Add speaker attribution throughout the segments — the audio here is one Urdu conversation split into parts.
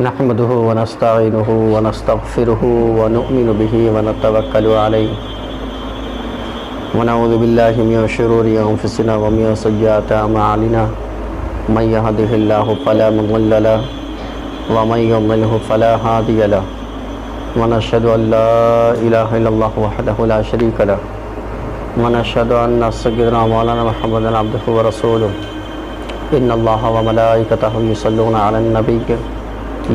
Speaker 1: نحمده ونستعينه ونستغفره ونؤمن به ونتوكل عليه ونعوذ بالله من شرور أنفسنا ومن سيئات أعمالنا من يهده الله فلا مضل له ومن يضلل فلا هادي له ونشهد أن لا إله إلا الله وحده لا شريك له ونشهد أن سيدنا مولانا محمدا عبده ورسوله إن الله وملائكته يصلون على النبي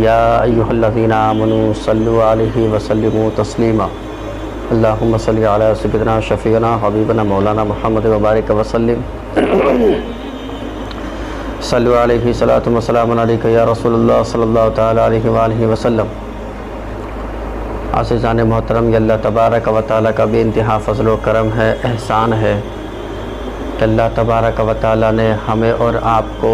Speaker 1: يا أيها الذين آمنوا صلوا عليه وسلموا تسليما اللهم صل على سيدنا شفيعنا حبيبنا مولانا محمد وبارك وسلم صلوا عليه صلاة وسلام عليك يا رسول الله صلی اللہ تعالی علیہ وآلہ وسلم۔ عزیزان محترم، یہ اللہ تبارک و تعالیٰ کا بے انتہا فضل و کرم ہے، احسان ہے کہ اللہ تبارک و تعالیٰ نے ہمیں اور آپ کو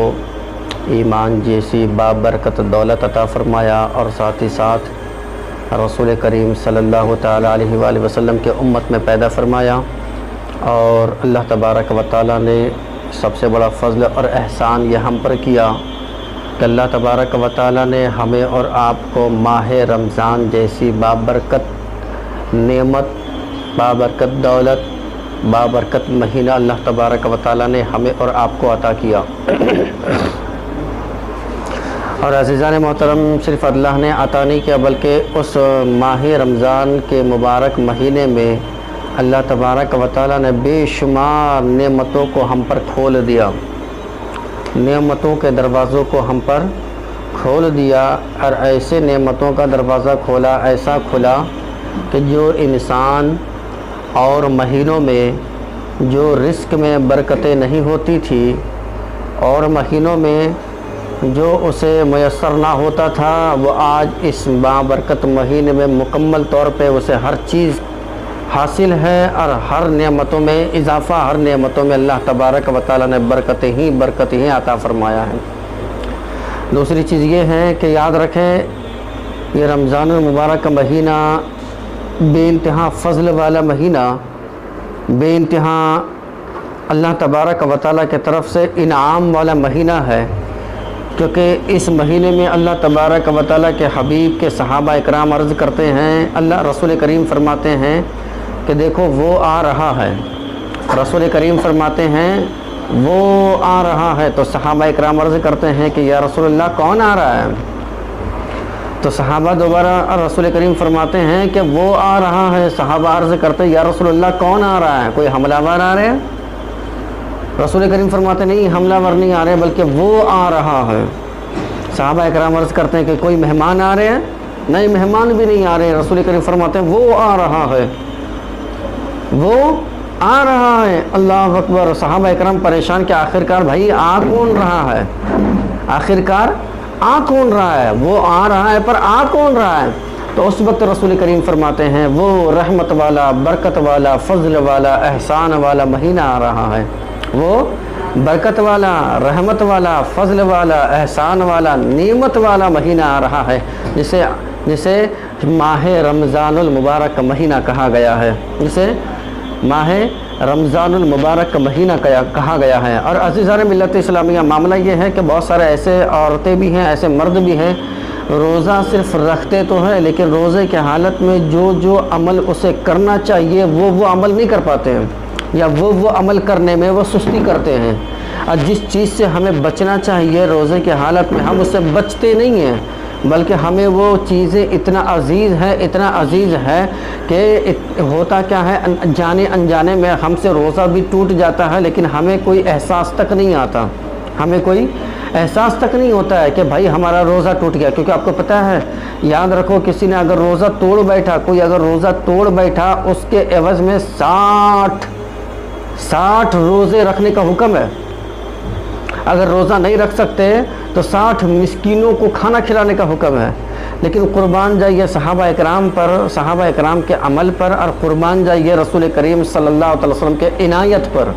Speaker 1: ایمان جیسی بابرکت دولت عطا فرمایا اور ساتھ ہی ساتھ رسول کریم صلی اللہ تعالیٰ علیہ وآلہ وسلم کے امت میں پیدا فرمایا۔ اور اللہ تبارک و تعالیٰ نے سب سے بڑا فضل اور احسان یہ ہم پر کیا کہ اللہ تبارک و تعالیٰ نے ہمیں اور آپ کو ماہ رمضان جیسی بابرکت نعمت، بابرکت دولت، بابرکت مہینہ اللہ تبارک و تعالیٰ نے ہمیں اور آپ کو عطا کیا۔ اور عزیزان محترم، صرف اللہ نے عطا نہیں کیا بلکہ اس ماہ رمضان کے مبارک مہینے میں اللہ تبارک و تعالیٰ نے بے شمار نعمتوں کو ہم پر کھول دیا، نعمتوں کے دروازوں کو ہم پر کھول دیا، اور ایسے نعمتوں کا دروازہ کھولا، ایسا کھلا کہ جو انسان اور مہینوں میں جو رزق میں برکتیں نہیں ہوتی تھی اور مہینوں میں جو اسے میسر نہ ہوتا تھا، وہ آج اس بابرکت مہینے میں مکمل طور پہ اسے ہر چیز حاصل ہے، اور ہر نعمتوں میں اضافہ، ہر نعمتوں میں اللہ تبارک و تعالیٰ نے برکتیں ہی عطا فرمایا ہے۔ دوسری چیز یہ ہے کہ یاد رکھیں، یہ رمضان المبارک کا مہینہ بے انتہا فضل والا مہینہ، بے انتہا اللہ تبارک و تعالیٰ کی طرف سے انعام والا مہینہ ہے، کیونکہ اس مہینے میں اللہ تبارک و تعالیٰ کے حبیب کے صحابہ اکرام عرض کرتے ہیں، اللہ رسول کریم فرماتے ہیں کہ دیکھو وہ آ رہا ہے، رسول کریم فرماتے ہیں وہ آ رہا ہے، تو صحابہ اکرام عرض کرتے ہیں کہ یا رسول اللہ کون آ رہا ہے؟ تو صحابہ دوبارہ رسول کریم فرماتے ہیں کہ وہ آ رہا ہے، صحابہ عرض کرتے ہیں یا رسول اللہ کون آ رہا ہے؟ کوئی حملہ آور آ رہے ہیں؟ رسول کریم فرماتے نہیں، حملہ ور نہیں آ رہے بلکہ وہ آ رہا ہے۔ صحابہ اکرام عرض کرتے ہیں کہ کوئی مہمان آ رہے ہیں؟ نہیں، مہمان بھی نہیں آ رہے ہیں۔ رسول کریم فرماتے ہیں وہ آ رہا ہے، وہ آ رہا ہے۔ اللہ اکبر۔ صحابہ اکرام پریشان کہ آخرکار بھائی آ کون رہا ہے؟ آخرکار آ کون رہا ہے؟ وہ آ رہا ہے پر آ کون رہا ہے؟ تو اس وقت رسول کریم فرماتے ہیں وہ رحمت والا، برکت والا، فضل والا، احسان والا مہینہ آ رہا ہے، وہ برکت والا، رحمت والا، فضل والا، احسان والا، نعمت والا مہینہ آ رہا ہے، جسے ماہ رمضان المبارک کا مہینہ کہا گیا ہے، جسے ماہ رمضان المبارک کا مہینہ کہا گیا ہے۔ اور عزیزان ملت اسلامیہ، معاملہ یہ ہے کہ بہت سارے ایسے عورتیں بھی ہیں، ایسے مرد بھی ہیں، روزہ صرف رکھتے تو ہیں لیکن روزے کے حالت میں جو عمل اسے کرنا چاہیے وہ عمل نہیں کر پاتے ہیں، یا وہ عمل کرنے میں وہ سستی کرتے ہیں، اور جس چیز سے ہمیں بچنا چاہیے روزے کے حالت میں ہم اس سے بچتے نہیں ہیں، بلکہ ہمیں وہ چیزیں اتنا عزیز ہے کہ ہوتا کیا ہے، جانے انجانے میں ہم سے روزہ بھی ٹوٹ جاتا ہے لیکن ہمیں کوئی احساس تک نہیں آتا، ہمیں کوئی احساس تک نہیں ہوتا ہے کہ بھائی ہمارا روزہ ٹوٹ گیا۔ کیونکہ آپ کو پتہ ہے، یاد رکھو، کسی نے اگر روزہ توڑ بیٹھا، کوئی اگر روزہ توڑ بیٹھا، اس کے عوض میں 60 روزے رکھنے کا حکم ہے۔ اگر روزہ نہیں رکھ سکتے تو 60 مسکینوں کو کھانا کھلانے کا حکم ہے۔ لیکن قربان جائیے صحابہ اکرام پر، صحابہ اکرام کے عمل پر، اور قربان جائیے رسول کریم صلی اللہ علیہ وسلم کے عنایت پر۔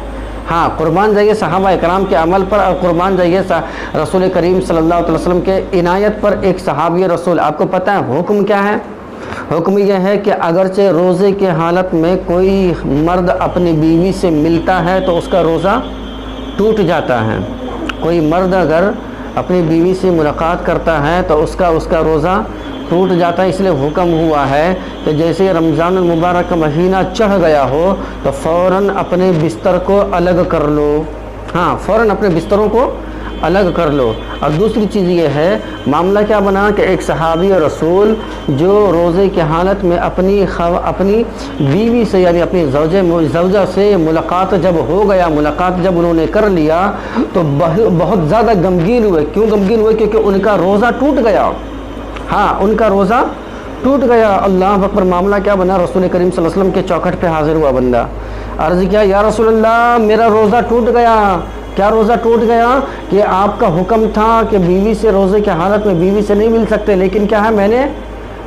Speaker 1: ہاں، قربان جائیے صحابہ اکرام کے عمل پر، اور قربان جائیے رسول کریم صلی اللہ علیہ وسلم کے عنایت پر۔ ایک صحابی رسول، آپ کو پتہ ہے حکم کیا ہے؟ حکم یہ ہے کہ اگرچہ روزے کے حالت میں کوئی مرد اپنی بیوی سے ملتا ہے تو اس کا روزہ ٹوٹ جاتا ہے۔ کوئی مرد اگر اپنی بیوی سے ملاقات کرتا ہے تو اس کا روزہ ٹوٹ جاتا ہے۔ اس لیے حکم ہوا ہے کہ جیسے رمضان المبارک کا مہینہ چڑھ گیا ہو تو فوراً اپنے بستر کو الگ کر لو، ہاں فوراً اپنے بستروں کو الگ کر لو۔ اور دوسری چیز یہ ہے، معاملہ کیا بنا کہ ایک صحابی اور رسول جو روزے کی حالت میں اپنی بیوی سے یعنی اپنی زوجہ سے ملاقات جب ہو گیا، ملاقات جب انہوں نے کر لیا تو بہت زیادہ غمگین ہوئے۔ کیوں غمگین ہوئے؟ کیونکہ ان کا روزہ ٹوٹ گیا، ہاں ان کا روزہ ٹوٹ گیا۔ اللہ اکبر! معاملہ کیا بنا؟ رسول کریم صلی اللہ علیہ وسلم کے چوکھٹ پہ حاضر ہوا بندہ، عرض کیا یا رسول اللہ میرا روزہ ٹوٹ گیا۔ کیا روزہ ٹوٹ گیا؟ کہ آپ کا حکم تھا کہ بیوی سے روزے کی حالت میں بیوی سے نہیں مل سکتے، لیکن کیا ہے میں نے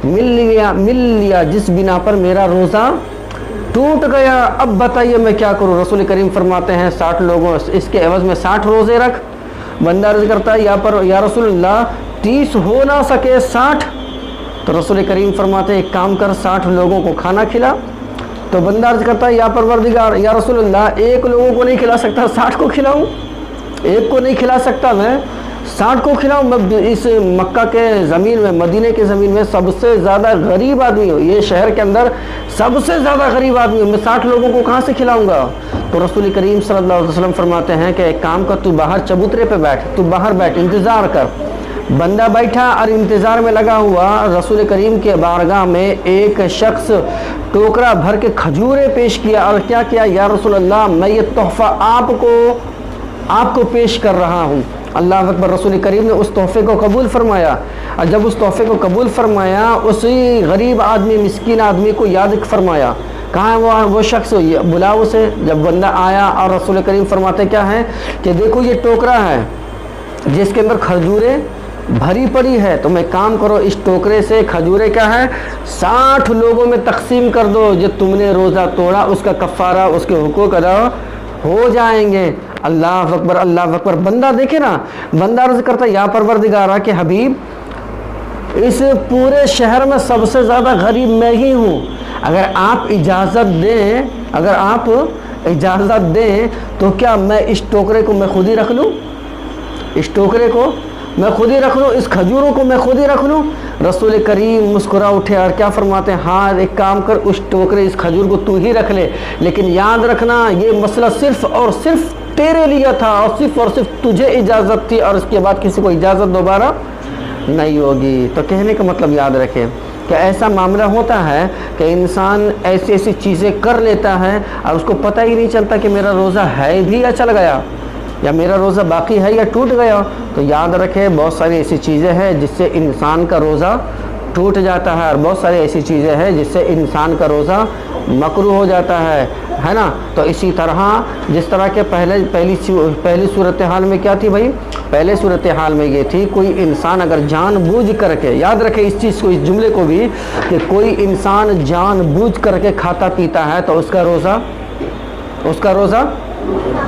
Speaker 1: مل لیا جس بنا پر میرا روزہ ٹوٹ گیا۔ اب بتائیے میں کیا کروں؟ رسول کریم فرماتے ہیں 60 لوگوں اس کے عوض میں 60 روزے رکھ۔ بندہ عرض کرتا ہے یا رسول اللہ 30 ہو نہ سکے 60؟ تو رسول کریم فرماتے ہیں ایک کام کر 60 لوگوں کو کھانا کھلا۔ تو بندہ عرض کرتا ہے یا پروردگار یا رسول اللہ ایک لوگوں کو نہیں کھلا سکتا، 60 کو کھلاؤں؟ ایک کو نہیں کھلا سکتا، میں 60 کو کھلاؤں؟ میں اس مکہ کے زمین میں، مدینے کے زمین میں سب سے زیادہ غریب آدمی ہوں، یہ شہر کے اندر سب سے زیادہ غریب آدمی ہوں، میں 60 لوگوں کو کہاں سے کھلاؤں گا؟ تو رسول کریم صلی اللہ علیہ وسلم فرماتے ہیں کہ ایک کام کر، تو باہر چبوترے پہ بیٹھ، تو باہر بیٹھ، انتظار کر۔ بندہ بیٹھا اور انتظار میں لگا ہوا۔ رسول کریم کے بارگاہ میں ایک شخص ٹوکرا بھر کے کھجوریں پیش کیا اور کیا کیا؟ یا رسول اللہ میں یہ تحفہ آپ کو پیش کر رہا ہوں۔ اللہ اکبر! رسول کریم نے اس تحفے کو قبول فرمایا، اور جب اس تحفے کو قبول فرمایا اسی غریب آدمی، مسکین آدمی کو یاد فرمایا۔ کہاں ہے وہ شخص؟ بلاؤ اسے۔ جب بندہ آیا اور رسول کریم فرماتے کیا ہے کہ دیکھو یہ ٹوکرا ہے جس کے اندر کھجوریں بھری پڑی ہے، تو میں کام کرو اس ٹوکرے سے کھجوریں کیا ہے 60 لوگوں میں تقسیم کر دو، جو تم نے روزہ توڑا اس کا کفارہ، اس کے حقوق ادا ہو جائیں گے۔ اللہ اکبر! اللہ اکبر! بندہ دیکھے نا، بندہ عرض کرتا یا پروردگارہ کہ حبیب اس پورے شہر میں سب سے زیادہ غریب میں ہی ہوں، اگر آپ اجازت دیں تو کیا میں اس ٹوکرے کو میں خود ہی رکھ لوں؟ اس ٹوکرے کو میں خود ہی رکھ لوں، اس کھجوروں کو میں خود ہی رکھ لوں؟ رسول کریم مسکرا اٹھے اور کیا فرماتے ہیں ہاں ایک کام کر، اس ٹوکرے اس کھجور کو تو ہی رکھ لے، لیکن یاد رکھنا یہ مسئلہ صرف اور صرف تیرے لیے تھا اور صرف تجھے اجازت تھی، اور اس کے بعد کسی کو اجازت دوبارہ نہیں ہوگی۔ تو کہنے کا مطلب یاد رکھیں کہ ایسا معاملہ ہوتا ہے کہ انسان ایسی چیزیں کر لیتا ہے اور اس کو پتہ ہی نہیں چلتا کہ میرا روزہ ہے بھی یا چل گیا، یا میرا روزہ باقی ہے یا ٹوٹ گیا۔ تو یاد رکھیں بہت ساری ایسی چیزیں ہیں جس سے انسان کا روزہ ٹوٹ جاتا ہے، اور بہت ساری ایسی چیزیں ہیں جس سے انسان کا روزہ مکروہ ہو جاتا ہے نا۔ تو اسی طرح جس طرح کے پہلی صورتحال میں کیا تھی بھائی؟ پہلے صورتحال میں یہ تھی کوئی انسان اگر جان بوجھ کر کے، یاد رکھے اس چیز کو، اس جملے کو بھی، کہ کوئی انسان جان بوجھ کر کے کھاتا پیتا ہے تو اس کا روزہ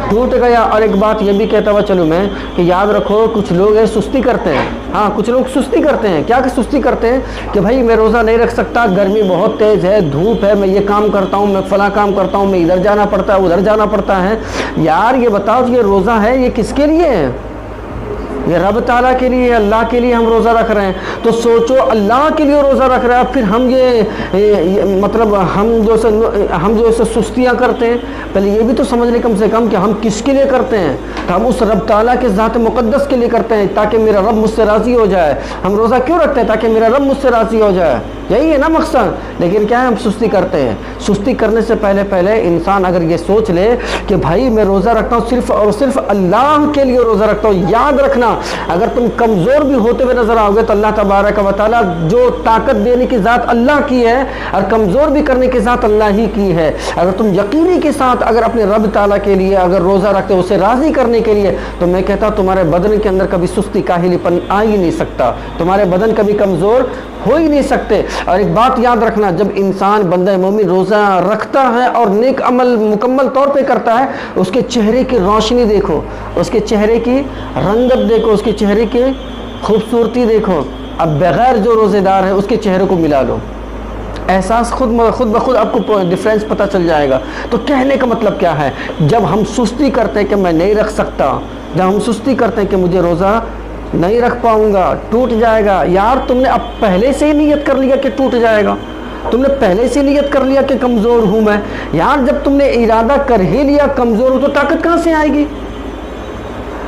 Speaker 1: ٹوٹ گیا۔ اور ایک بات یہ بھی کہتا ہوا چلوں میں کہ یاد رکھو کچھ لوگ سستی کرتے ہیں، ہاں کچھ لوگ سستی کرتے ہیں۔ کیا کہ سستی کرتے ہیں کہ بھائی میں روزہ نہیں رکھ سکتا، گرمی بہت تیز ہے، دھوپ ہے، میں یہ کام کرتا ہوں، میں فلاں کام کرتا ہوں، میں ادھر جانا پڑتا ہے ادھر جانا پڑتا ہے۔ یار یہ بتاؤ یہ روزہ ہے یہ کس کے لیے ہے؟ یہ رب تعالیٰ کے لیے، اللہ کے لیے ہم روزہ رکھ رہے ہیں۔ تو سوچو اللہ کے لیے روزہ رکھ رہے ہیں، پھر ہم مطلب ہم جو ایسے سستیاں کرتے ہیں، پہلے یہ بھی تو سمجھ لیں کم سے کم کہ ہم کس کے لیے کرتے ہیں۔ تو ہم اس رب تعالیٰ کے ذات مقدس کے لیے کرتے ہیں تاکہ میرا رب مجھ سے راضی ہو جائے۔ ہم روزہ کیوں رکھتے ہیں؟ تاکہ میرا رب مجھ سے راضی ہو جائے، یہی ہے نا مقصد۔ لیکن کیا ہے ہم سستی کرتے ہیں۔ سستی کرنے سے پہلے انسان اگر یہ سوچ لے کہ بھائی میں روزہ رکھتا ہوں صرف اور صرف اللہ کے لیے روزہ رکھتا ہوں۔ یاد رکھنا اگر تم کمزور بھی ہوتے ہوئے نظر آؤ گے تو اللہ تبارک و تعالیٰ جو طاقت دینے کی ذات اللہ کی ہے اور کمزور بھی کرنے کی ذات اللہ ہی کی ہے۔ اگر تم یقینی کے ساتھ اگر اپنے رب تعالیٰ کے لیے اگر روزہ رکھتے ہو اسے راضی کرنے کے لیے، تو میں کہتا ہوں تمہارے بدن کے اندر کبھی سستی کاہلی پن آ ہی نہیں سکتا، تمہارے بدن کبھی کمزور ہو ہی نہیں سکتے۔ اور ایک بات یاد رکھنا، جب انسان بندہ مومن روزہ رکھتا ہے اور نیک عمل مکمل طور پہ کرتا ہے، اس کے چہرے کی روشنی دیکھو، اس کے چہرے کی رنگت دیکھو، اس کے چہرے کی خوبصورتی دیکھو۔ اب بغیر جو روزے دار ہے اس کے چہرے کو ملا لو، احساس خود بخود آپ کو ڈفرینس پتہ چل جائے گا۔ تو کہنے کا مطلب کیا ہے؟ جب ہم سستی کرتے ہیں کہ میں نہیں رکھ سکتا، جب ہم سستی کرتے ہیں کہ مجھے روزہ نہیں رکھ پاؤں گا، ٹوٹ جائے گا. یار تم نے اب پہلے سے ہی نیت کر لیا کہ ٹوٹ جائے گا، تم نے پہلے سے نیت کر لیا کہ کمزور ہوں میں. یار جب تم نے ارادہ کر ہی لیا کمزور ہوں تو طاقت کہاں سے آئے گی؟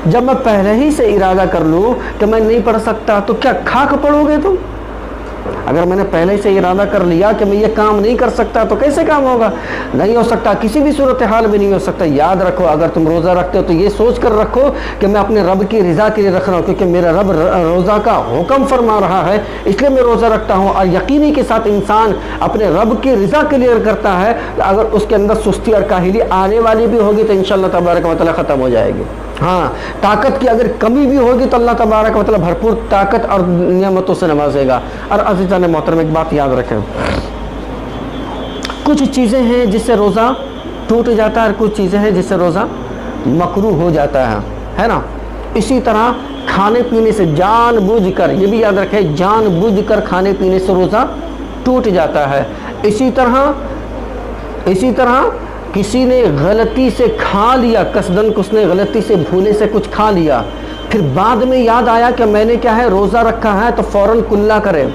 Speaker 1: جب میں پہلے ہی سے ارادہ کر لوں کہ میں نہیں پڑھ سکتا تو کیا خاک پڑھو گے تم؟ اگر میں نے پہلے سے ارادہ کر لیا کہ میں یہ کام نہیں کر سکتا تو کیسے کام ہوگا؟ نہیں ہو سکتا، کسی بھی صورتحال میں نہیں ہو سکتا. یاد رکھو اگر تم روزہ رکھتے ہو تو یہ سوچ کر رکھو کہ میں اپنے رب کی رضا کے لیے رکھ رہا ہوں، کیونکہ میرا رب روزہ کا حکم فرما رہا ہے اس لیے میں روزہ رکھتا ہوں. اور یقینی کے ساتھ انسان اپنے رب کی رضا کے لیے کرتا ہے. اگر اس کے اندر سستی اور کاہلی آنے والی بھی ہوگی تو انشاءاللہ تبارک و تعالی ختم ہو جائے گی. ہاں طاقت کی اگر کمی بھی ہوگی تو اللہ تبارک و تعالی بھرپور طاقت اور نعمتوں سے نوازے گا. اور عزیزان محترم ایک بات یاد رکھیں، کچھ چیزیں ہیں جس سے روزہ ٹوٹ جاتا ہے اور کچھ چیزیں ہیں جس سے روزہ مکروہ ہو جاتا ہے نا. اسی طرح کھانے پینے سے جان بوجھ کر، یہ بھی یاد رکھیں، جان بوجھ کر کھانے پینے سے روزہ ٹوٹ جاتا ہے. اسی طرح کسی نے غلطی سے کھا لیا، قصدن کس نے غلطی سے بھولے سے کچھ کھا لیا، پھر بعد میں یاد آیا کہ میں نے کیا ہے روزہ رکھا ہے، تو فوراً کلا کرے،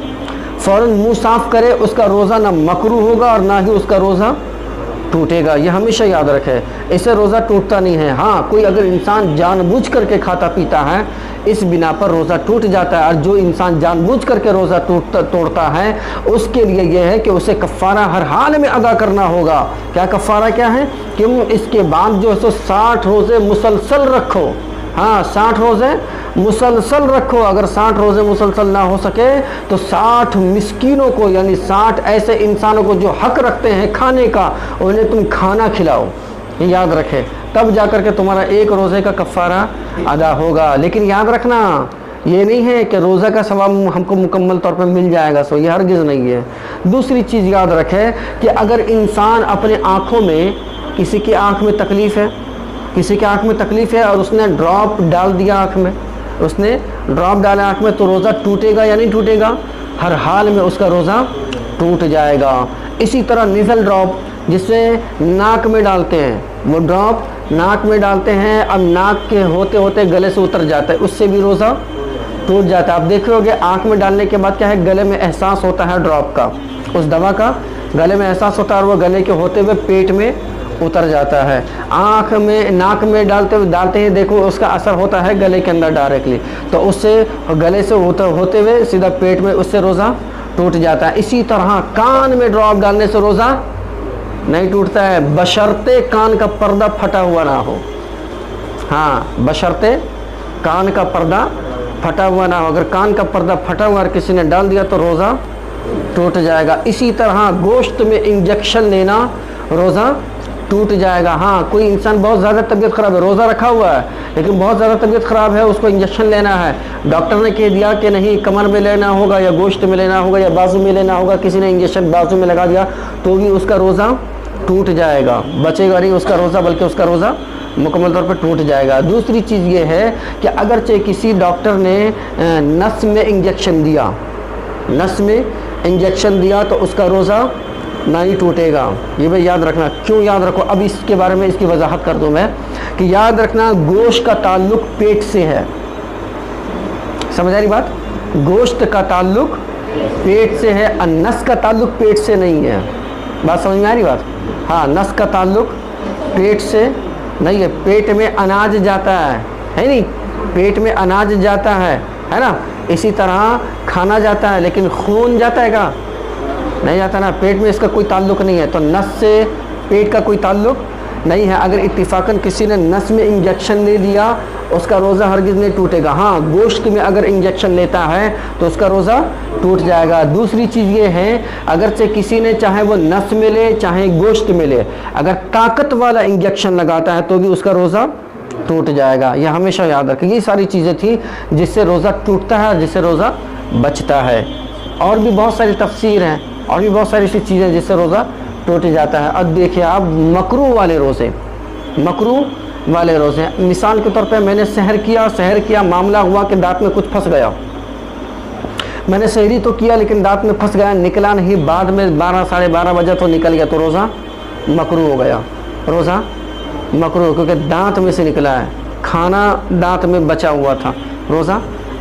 Speaker 1: فوراً منہ صاف کرے. اس کا روزہ نہ مکروہ ہوگا اور نہ ہی اس کا روزہ ٹوٹے گا. یہ ہمیشہ یاد رکھے، اس سے روزہ ٹوٹتا نہیں ہے. ہاں کوئی اگر انسان جان بوجھ کر کے کھاتا پیتا ہے اس بنا پر روزہ ٹوٹ جاتا ہے. اور جو انسان جان بوجھ کر کے روزہ توڑتا ہے اس کے لیے یہ ہے کہ اسے کفارہ ہر حال میں ادا کرنا ہوگا. کیا کفارہ کیا ہے؟ کہ اس کے بعد جو ہے 60 روزے مسلسل رکھو. ہاں 60 روزے مسلسل رکھو. اگر 60 روزے مسلسل نہ ہو سکے تو 60 مسکینوں کو، یعنی 60 ایسے انسانوں کو جو حق رکھتے ہیں کھانے کا، انہیں تم کھانا کھلاؤ. یہ یاد رکھے، تب جا کر کے تمہارا ایک روزے کا کفارہ ادا ہوگا. لیکن یاد رکھنا یہ نہیں ہے کہ روزہ کا ثواب ہم کو مکمل طور پر مل جائے گا، سو یہ ہرگز نہیں ہے. دوسری چیز یاد رکھے کہ اگر انسان اپنے آنکھوں میں، کسی کی آنکھ میں تکلیف ہے، کسی کی آنکھ میں تکلیف ہے اور اس نے ڈراپ ڈال دیا آنکھ میں، اس نے ڈراپ ڈالا آنکھ میں، تو روزہ ٹوٹے گا یا نہیں ٹوٹے گا؟ ہر حال میں اس کا روزہ ٹوٹ جائے گا. اسی طرح نیزل ڈراپ جسے ناک میں ڈالتے ہیں، وہ ڈراپ ناک میں ڈالتے ہیں، اب ناک کے ہوتے ہوتے گلے سے اتر جاتا ہے، اس سے بھی روزہ ٹوٹ جاتا ہے. آپ دیکھو گے آنکھ میں ڈالنے کے بعد کیا ہے، گلے میں احساس ہوتا ہے ڈراپ کا، اس دوا کا گلے میں احساس ہوتا ہے اور وہ گلے کے ہوتے ہوئے پیٹ میں اتر جاتا ہے. آنکھ میں ناک میں ڈالتے ہیں، دیکھو اس کا اثر ہوتا ہے گلے کے اندر ڈائریکٹلی، تو اس سے گلے سے ہوتے ہوئے سیدھا پیٹ میں، اس سے روزہ ٹوٹ جاتا ہے. اسی طرح کان میں ڈراپ ڈالنے سے روزہ نہیں ٹوٹتا ہے، بشرطے کان کا پردہ پھٹا ہوا نہ ہو. ہاں بشرطے کان کا پردہ پھٹا ہوا نہ ہو. اگر کان کا پردہ پھٹا ہوا اور کسی نے ڈال دیا تو روزہ ٹوٹ جائے گا. اسی طرح گوشت میں انجیکشن لینا روزہ ٹوٹ جائے گا. ہاں کوئی انسان بہت زیادہ طبیعت خراب ہے، روزہ رکھا ہوا ہے لیکن بہت زیادہ طبیعت خراب ہے، اس کو انجیکشن لینا ہے، ڈاکٹر نے کہہ دیا کہ نہیں کمر میں لینا ہوگا یا گوشت میں لینا ہوگا یا بازو میں لینا ہوگا، کسی نے انجیکشن بازو میں لگا دیا تو بھی اس کا روزہ ٹوٹ جائے گا، بچے گا نہیں اس کا روزہ، بلکہ اس کا روزہ مکمل طور پر ٹوٹ جائے گا. دوسری چیز یہ ہے کہ اگرچہ کسی ڈاکٹر نے نس میں انجیکشن دیا تو اس کا روزہ نہیں ٹوٹے گا. یہ بھی یاد رکھنا. کیوں یاد رکھو؟ اب اس کے بارے میں اس کی وضاحت کر دوں میں کہ یاد رکھنا گوشت کا تعلق پیٹ سے ہے. سمجھ آ رہی بات؟ گوشت کا تعلق پیٹ سے ہے، نس کا تعلق پیٹ سے نہیں ہے. بات سمجھ میں آ رہی بات؟ ہاں نس کا تعلق پیٹ سے نہیں ہے. پیٹ میں اناج جاتا ہے نہیں؟ پیٹ میں اناج جاتا ہے نا. اسی طرح کھانا جاتا ہے لیکن خون جاتا ہے کیا؟ نہیں جاتا نا. پیٹ میں اس کا کوئی تعلق نہیں ہے، تو نس سے پیٹ کا کوئی تعلق نہیں ہے. اگر اتفاقاً کسی نے نس میں انجیکشن لے لیا اس کا روزہ ہرگز نہیں ٹوٹے گا. ہاں گوشت میں اگر انجیکشن لیتا ہے تو اس کا روزہ ٹوٹ جائے گا. دوسری چیز یہ ہے اگرچہ کسی نے چاہے وہ نس میں لے چاہے گوشت میں لے، اگر طاقت والا انجیکشن لگاتا ہے تو بھی اس کا روزہ ٹوٹ جائے گا. یہ ہمیشہ یاد رکھیں. یہ ساری چیزیں تھیں جس سے روزہ ٹوٹتا ہے اور جس سے روزہ بچتا ہے. اور بھی بہت ساری تفسیر ہیں اور بھی بہت ساری ایسی چیزیں جس سے روزہ ٹوٹ جاتا ہے. اب دیکھیں آپ مکروہ والے روزے، مثال کے طور پہ میں نے سحر کیا، معاملہ ہوا کہ دانت میں کچھ پھنس گیا. میں نے سحری تو کیا لیکن دانت میں پھنس گیا، نکلا نہیں، بعد میں 12 ساڑھے 12 بجے تو نکل گیا، تو روزہ مکروہ ہو گیا. روزہ مکروہ کیونکہ دانت میں سے نکلا ہے، کھانا دانت میں بچا ہوا تھا، روزہ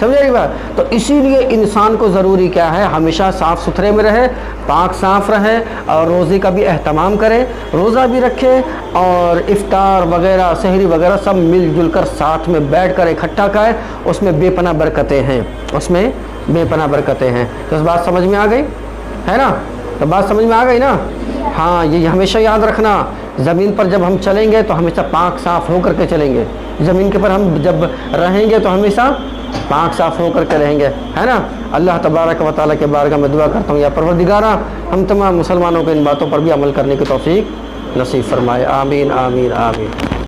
Speaker 1: سمجھے بات؟ تو اسی لیے انسان کو ضروری کیا ہے، ہمیشہ صاف ستھرے میں رہے، پاک صاف رہے، اور روزے کا بھی اہتمام کرے، روزہ بھی رکھے، اور افطار وغیرہ سحری وغیرہ سب مل جل کر ساتھ میں بیٹھ کر اکٹھا کھائے، اس میں بے پناہ برکتیں ہیں، اس میں بے پناہ برکتیں ہیں۔ تو اس بات سمجھ میں آ گئی ہے نا؟ تو بات سمجھ میں آ گئی نا؟ ہاں، یہ ہمیشہ یاد رکھنا، زمین پر جب ہم چلیں گے تو ہمیشہ پاک صاف ہو کر کے چلیں گے، زمین کے پر ہم جب رہیں گے تو ہمیشہ پاک صاف ہو کر کے رہیں گے، ہے نا؟ اللہ تبارک و تعالیٰ کے بارگاہ میں دعا کرتا ہوں، یا پروردگارہ ہم تمام مسلمانوں کو ان باتوں پر بھی عمل کرنے کی توفیق نصیب فرمائے، آمین آمین آمین۔